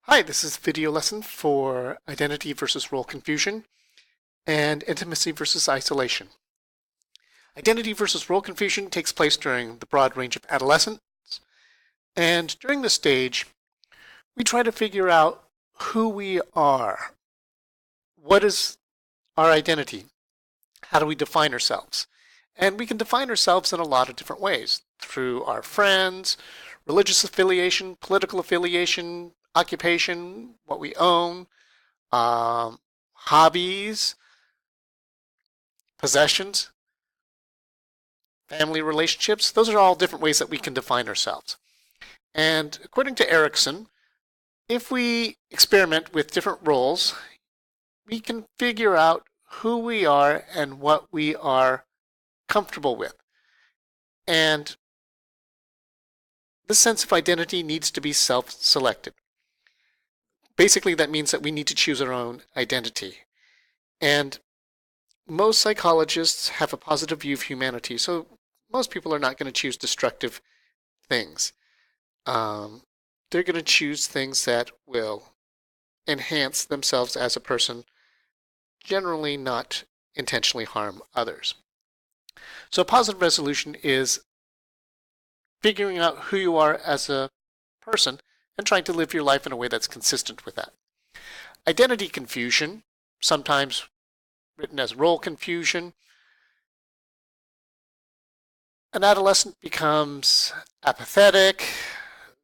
Hi, this is a video lesson for identity versus role confusion and intimacy versus isolation. Identity versus role confusion takes place during the broad range of adolescence, and during this stage, we try to figure out who we are. What is our identity? How do we define ourselves? And we can define ourselves in a lot of different ways, through our friends, religious affiliation, political affiliation, occupation, what we own, hobbies, possessions, family relationships. Those are all different ways that we can define ourselves. And according to Erikson, if we experiment with different roles, we can figure out who we are and what we are comfortable with. And this sense of identity needs to be self-selected. Basically, that means that we need to choose our own identity. And most psychologists have a positive view of humanity, so most people are not going to choose destructive things. They're going to choose things that will enhance themselves as a person, generally not intentionally harm others. So a positive resolution is figuring out who you are as a person and trying to live your life in a way that's consistent with that. Identity confusion, sometimes written as role confusion. An adolescent becomes apathetic.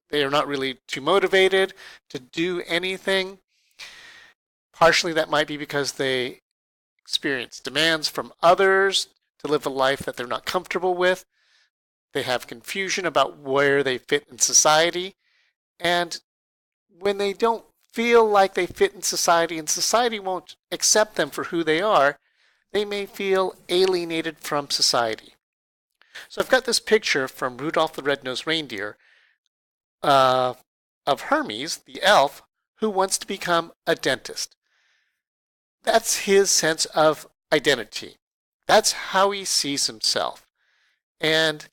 They are not really too motivated to do anything. Partially that might be because they experience demands from others to live a life that they're not comfortable with. They have confusion about where they fit in society. And when they don't feel like they fit in society and society won't accept them for who they are, they may feel alienated from society. So I've got this picture from Rudolph the Red-Nosed Reindeer of Hermes, the elf, who wants to become a dentist. That's his sense of identity. That's how he sees himself. And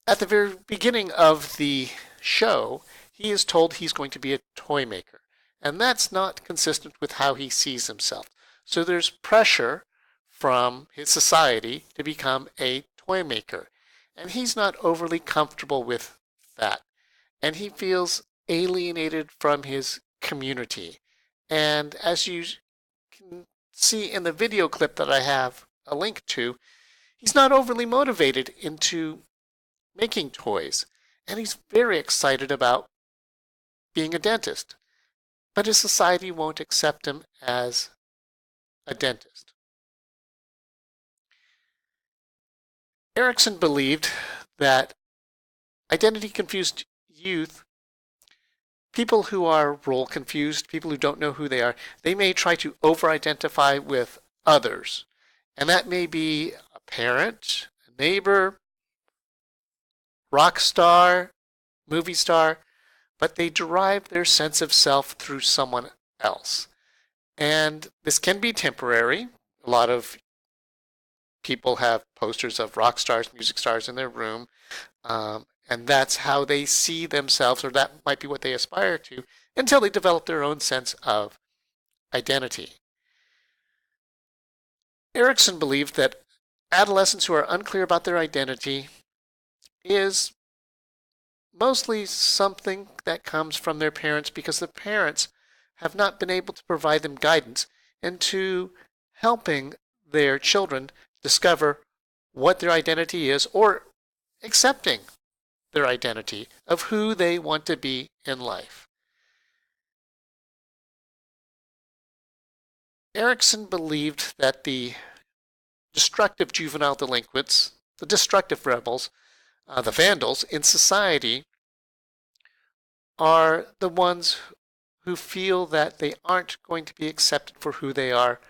at the very beginning of the show, he is told he's going to be a toy maker. And that's not consistent with how he sees himself. So there's pressure from his society to become a toy maker. And he's not overly comfortable with that. And he feels alienated from his community. And as you can see in the video clip that I have a link to, he's not overly motivated into making toys. And he's very excited about being a dentist. But his society won't accept him as a dentist. Erikson believed that identity-confused youth, people who are role-confused, people who don't know who they are, they may try to over-identify with others. And that may be a parent, a neighbor, rock star, movie star, but they derive their sense of self through someone else. And this can be temporary. A lot of people have posters of rock stars, music stars in their room, and that's how they see themselves, or that might be what they aspire to, until they develop their own sense of identity. Erikson believed that adolescents who are unclear about their identity is mostly something that comes from their parents because the parents have not been able to provide them guidance into helping their children discover what their identity is or accepting their identity of who they want to be in life. Erikson believed that the destructive juvenile delinquents, the destructive rebels, the vandals in society are the ones who feel that they aren't going to be accepted for who they are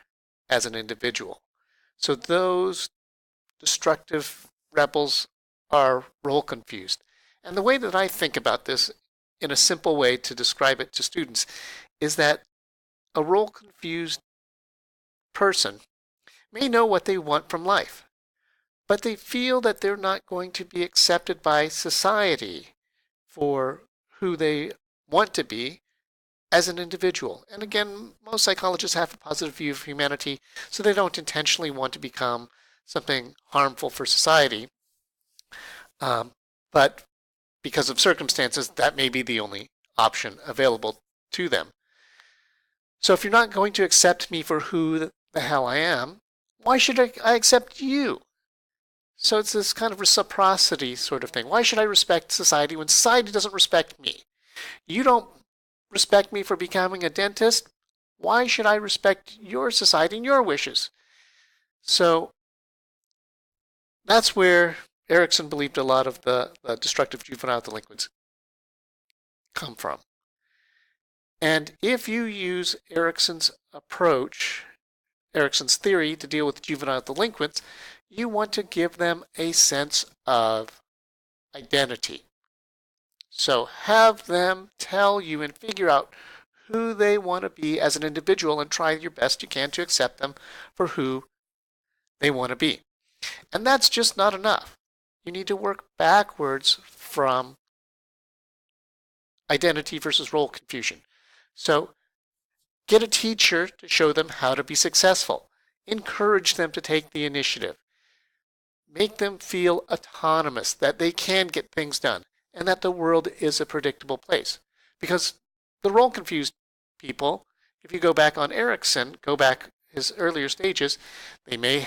as an individual. So those destructive rebels are role confused. And the way that I think about this in a simple way to describe it to students is that a role confused person may know what they want from life, but they feel that they're not going to be accepted by society for who they want to be as an individual. And again, most psychologists have a positive view of humanity, so they don't intentionally want to become something harmful for society. But because of circumstances, that may be the only option available to them. So if you're not going to accept me for who the hell I am, why should I accept you? So it's this kind of reciprocity sort of thing. Why should I respect society when society doesn't respect me? You don't respect me for becoming a dentist. Why should I respect your society and your wishes? So that's where Erikson believed a lot of the destructive juvenile delinquents come from. And if you use Erikson's approach, Erikson's theory to deal with juvenile delinquents, you want to give them a sense of identity. So have them tell you and figure out who they want to be as an individual and try your best you can to accept them for who they want to be. And that's just not enough. You need to work backwards from identity versus role confusion. So get a teacher to show them how to be successful. Encourage them to take the initiative. Make them feel autonomous, that they can get things done, and that the world is a predictable place. Because the role confused people, if you go back on Erikson, go back his earlier stages, they may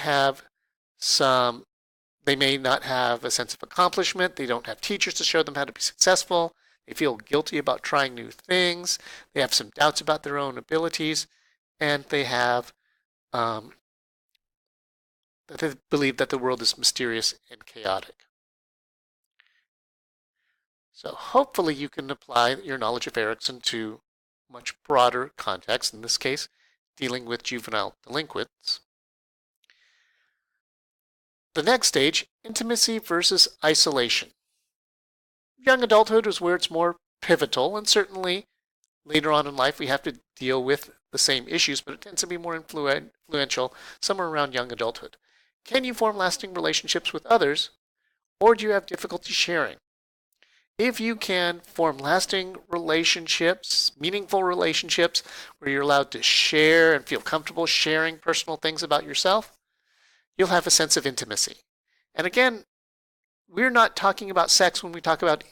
not have a sense of accomplishment. They don't have teachers to show them how to be successful. They feel guilty about trying new things. They have some doubts about their own abilities, and they have that they believe that the world is mysterious and chaotic. So hopefully you can apply your knowledge of Erikson to much broader context, in this case, dealing with juvenile delinquents. The next stage, intimacy versus isolation. Young adulthood is where it's more pivotal, and certainly later on in life we have to deal with the same issues, but it tends to be more influential somewhere around young adulthood. Can you form lasting relationships with others, or do you have difficulty sharing? If you can form lasting relationships, meaningful relationships, where you're allowed to share and feel comfortable sharing personal things about yourself, you'll have a sense of intimacy. And again, we're not talking about sex when we talk about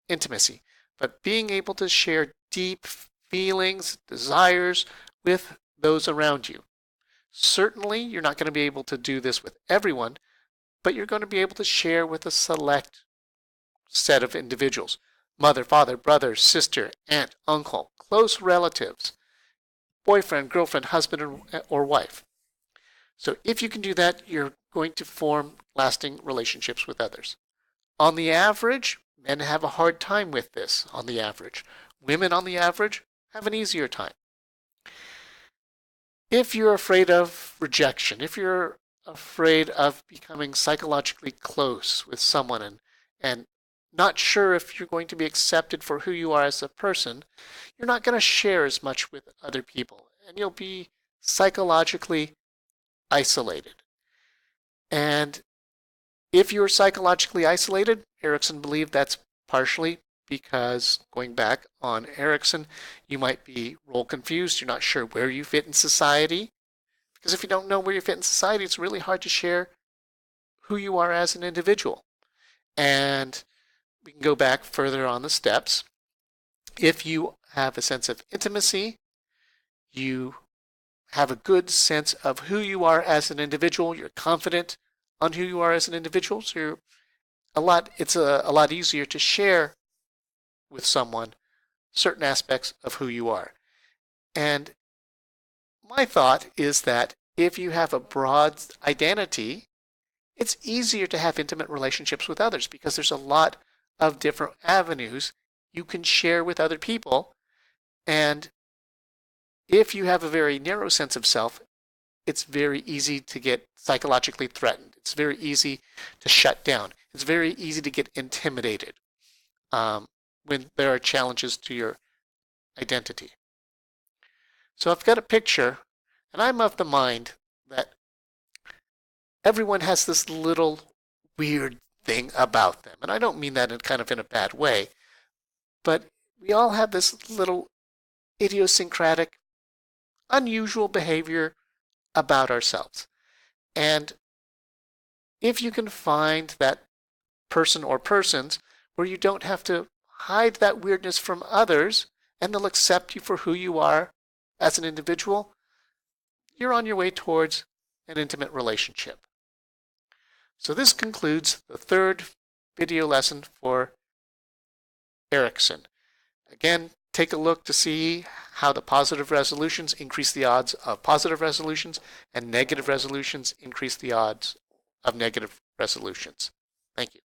intimacy, but being able to share deep feelings, desires with those around you. Certainly, you're not going to be able to do this with everyone, but you're going to be able to share with a select set of individuals. Mother, father, brother, sister, aunt, uncle, close relatives, boyfriend, girlfriend, husband, or wife. So if you can do that, you're going to form lasting relationships with others. On the average, men have a hard time with this on the average. Women on the average have an easier time. If you're afraid of rejection, if you're afraid of becoming psychologically close with someone and not sure if you're going to be accepted for who you are as a person, you're not going to share as much with other people, and you'll be psychologically isolated. And if you're psychologically isolated, Erikson believed that's partially because, going back on Erikson, you might be role confused. You're not sure where you fit in society. Because if you don't know where you fit in society, it's really hard to share who you are as an individual. And we can go back further on the steps. If you have a sense of intimacy, you have a good sense of who you are as an individual, you're confident on who you are as an individual, so it's a lot easier to share with someone certain aspects of who you are. And my thought is that if you have a broad identity, it's easier to have intimate relationships with others because there's a lot of different avenues you can share with other people. And if you have a very narrow sense of self, it's very easy to get psychologically threatened. It's very easy to shut down. It's very easy to get intimidated when there are challenges to your identity. So I've got a picture, and I'm of the mind that everyone has this little weird thing about them. And I don't mean that in a bad way, but we all have this little idiosyncratic, unusual behavior about ourselves. And if you can find that person or persons where you don't have to hide that weirdness from others and they'll accept you for who you are as an individual, you're on your way towards an intimate relationship. So this concludes the third video lesson for Erikson. Again, take a look to see how the positive resolutions increase the odds of positive resolutions and negative resolutions increase the odds of negative resolutions. Thank you.